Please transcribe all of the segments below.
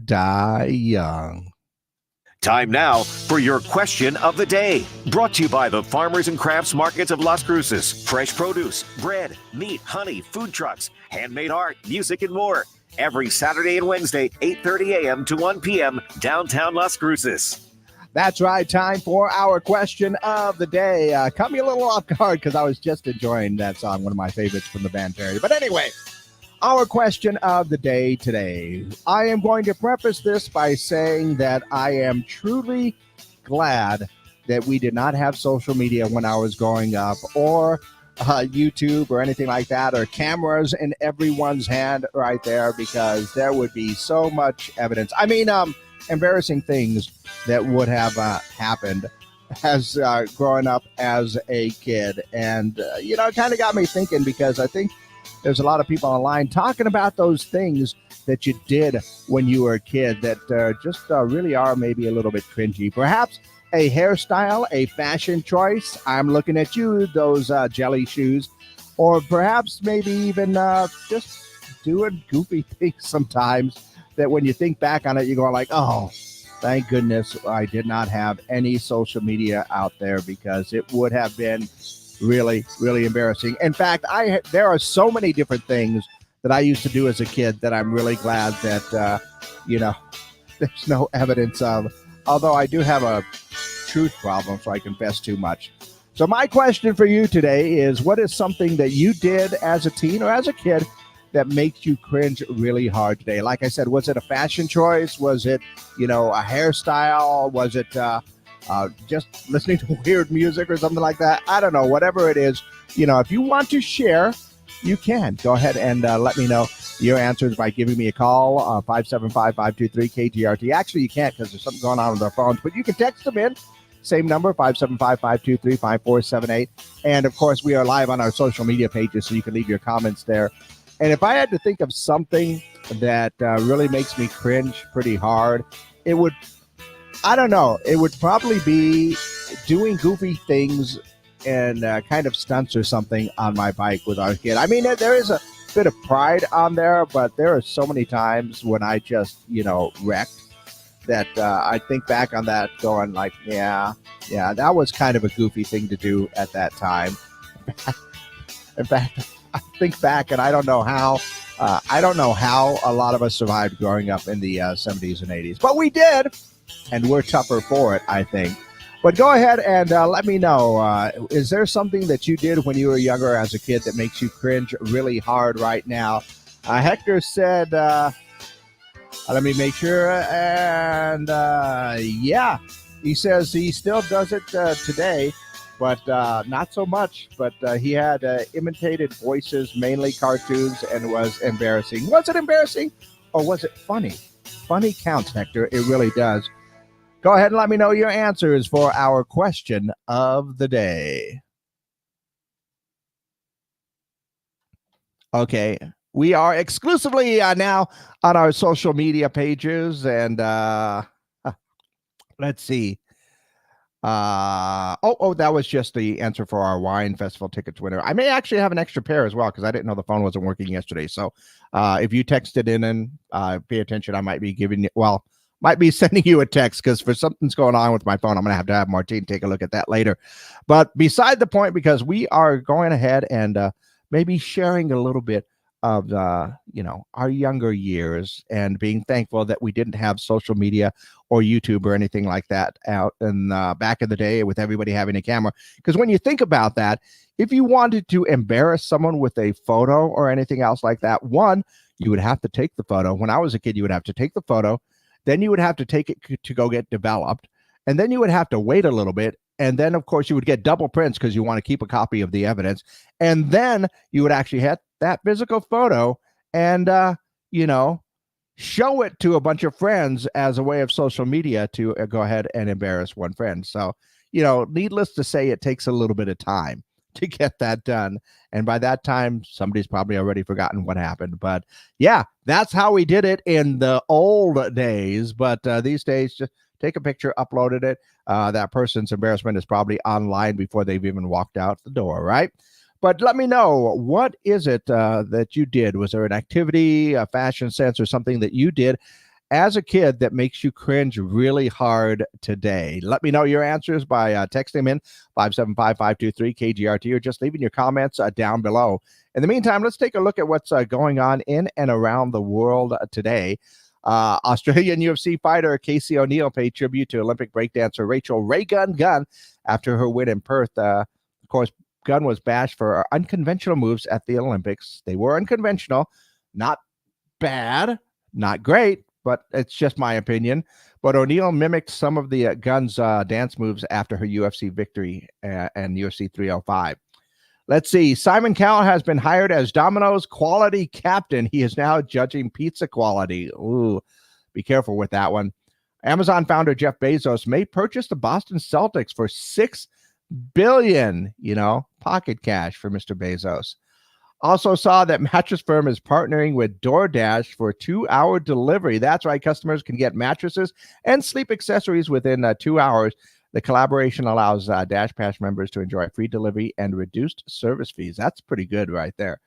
die young. Time now for your question of the day. Brought to you by the Farmers and Crafts Markets of Las Cruces. Fresh produce, bread, meat, honey, food trucks, handmade art, music, and more. Every Saturday and Wednesday, 8:30 a.m. to 1 p.m. downtown Las Cruces. That's right. Time for our question of the day. Caught me a little off guard because I was just enjoying that song, one of my favorites from the band Perry. But anyway, our question of the day today. I am going to preface this by saying that I am truly glad that we did not have social media when I was growing up, or YouTube or anything like that, or cameras in everyone's hand right there, because there would be so much evidence. I mean, embarrassing things that would have happened as growing up as a kid. And, it kind of got me thinking, because I think there's a lot of people online talking about those things that you did when you were a kid that just really are maybe a little bit cringy. Perhaps a hairstyle, a fashion choice. I'm looking at you, those jelly shoes. Or perhaps maybe even just doing goofy things sometimes that when you think back on it, you go like, oh, thank goodness I did not have any social media out there, because it would have been really, really embarrassing. In fact, there are so many different things that I used to do as a kid that I'm really glad that, there's no evidence of. Although I do have a truth problem, so I confess too much. So my question for you today is, what is something that you did as a teen or as a kid that makes you cringe really hard today? Like I said, was it a fashion choice? Was it, a hairstyle? Was it just listening to weird music or something like that? I don't know. Whatever it is, if you want to share, you can. Go ahead and let me know your answers by giving me a call, 575-523-KGRT. Actually, you can't, because there's something going on with our phones, but you can text them in. Same number, 575-523-5478. And, of course, we are live on our social media pages, so you can leave your comments there. And if I had to think of something that really makes me cringe pretty hard, it would probably be doing goofy things and kind of stunts or something on my bike with our kid. I mean, there is a bit of pride on there, but there are so many times when I just, wrecked that I think back on that going like, yeah, that was kind of a goofy thing to do at that time. In fact, I think back and I don't know how a lot of us survived growing up in the 70s and 80s, but we did, and we're tougher for it, I think. But go ahead and let me know, is there something that you did when you were younger as a kid that makes you cringe really hard right now? Hector said, let me make sure, and yeah, he says he still does it today, but not so much. But he had imitated voices, mainly cartoons, and was embarrassing. Was it embarrassing, or was it funny? Funny counts, Hector. It really does. Go ahead and let me know your answers for our question of the day. Okay, we are exclusively now on our social media pages, and let's see. That was just the answer for our wine festival tickets winner. I may actually have an extra pair as well, because I didn't know the phone wasn't working yesterday. So if you texted in and pay attention, I might be might be sending you a text, because for something's going on with my phone, I'm going to have Martine take a look at that later. But beside the point, because we are going ahead and maybe sharing a little bit of, our younger years, and being thankful that we didn't have social media or YouTube or anything like that out in back in the day with everybody having a camera. Because when you think about that, if you wanted to embarrass someone with a photo or anything else like that, one, you would have to take the photo. When I was a kid, you would have to take the photo. Then you would have to take it to go get developed. And then you would have to wait a little bit. And then, of course, you would get double prints, because you want to keep a copy of the evidence. And then you would actually have that physical photo and, show it to a bunch of friends as a way of social media to go ahead and embarrass one friend. So, needless to say, it takes a little bit of time to get that done. And by that time, somebody's probably already forgotten what happened. But yeah, that's how we did it in the old days. But these days, just take a picture, uploaded it. That person's embarrassment is probably online before they've even walked out the door, right? But let me know, what is it that you did? Was there an activity, a fashion sense, or something that you did as a kid that makes you cringe really hard today? Let me know your answers by texting in 575-523-KGRT or just leaving your comments down below. In the meantime, let's take a look at what's going on in and around the world today. Australian UFC fighter Casey O'Neill paid tribute to Olympic breakdancer Rachel Ray Gunn after her win in Perth. Of course, Gunn was bashed for her unconventional moves at the Olympics. They were unconventional, not bad, not great, but it's just my opinion. But O'Neill mimicked some of the Gunn's dance moves after her UFC victory and UFC 305. Let's see. Simon Cowell has been hired as Domino's quality captain. He is now judging pizza quality. Ooh, be careful with that one. Amazon founder Jeff Bezos may purchase the Boston Celtics for $6 billion, pocket cash for Mr. Bezos. Also saw that mattress firm is partnering with DoorDash for 2-hour delivery. That's right. Customers can get mattresses and sleep accessories within 2 hours. The collaboration allows Dash Pass members to enjoy free delivery and reduced service fees. That's pretty good right there.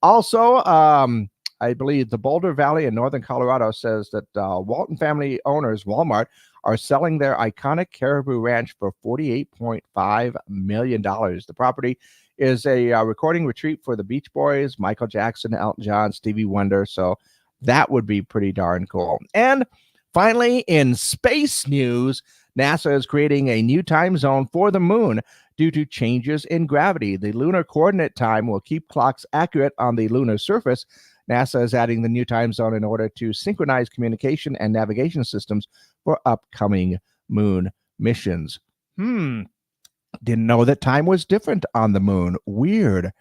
Also, I believe the Boulder Valley in northern Colorado says that Walton family owners, Walmart, are selling their iconic Caribou Ranch for $48.5 million. The property is a recording retreat for the Beach Boys, Michael Jackson, Elton John, Stevie Wonder. So that would be pretty darn cool. And finally, in space news, NASA is creating a new time zone for the moon due to changes in gravity. The lunar coordinate time will keep clocks accurate on the lunar surface. NASA is adding the new time zone in order to synchronize communication and navigation systems for upcoming moon missions. Didn't know that time was different on the moon. Weird.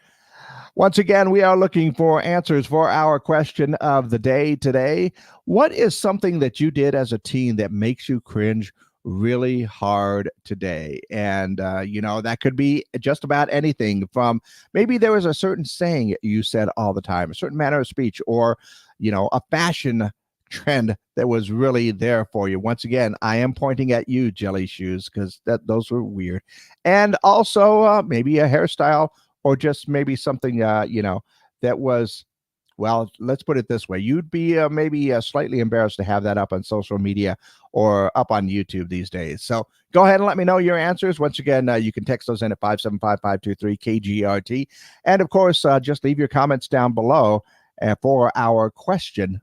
Once again, we are looking for answers for our question of the day today. What is something that you did as a teen that makes you cringe really hard today? And, that could be just about anything from maybe there was a certain saying you said all the time, a certain manner of speech, or, a fashion trend that was really there for you. Once again, I am pointing at you, Jelly Shoes, because those were weird. And also maybe a hairstyle or just maybe something, that was, well, let's put it this way. You'd be maybe slightly embarrassed to have that up on social media or up on YouTube these days. So go ahead and let me know your answers. Once again, you can text those in at 575-523-KGRT. And of course, just leave your comments down below for our question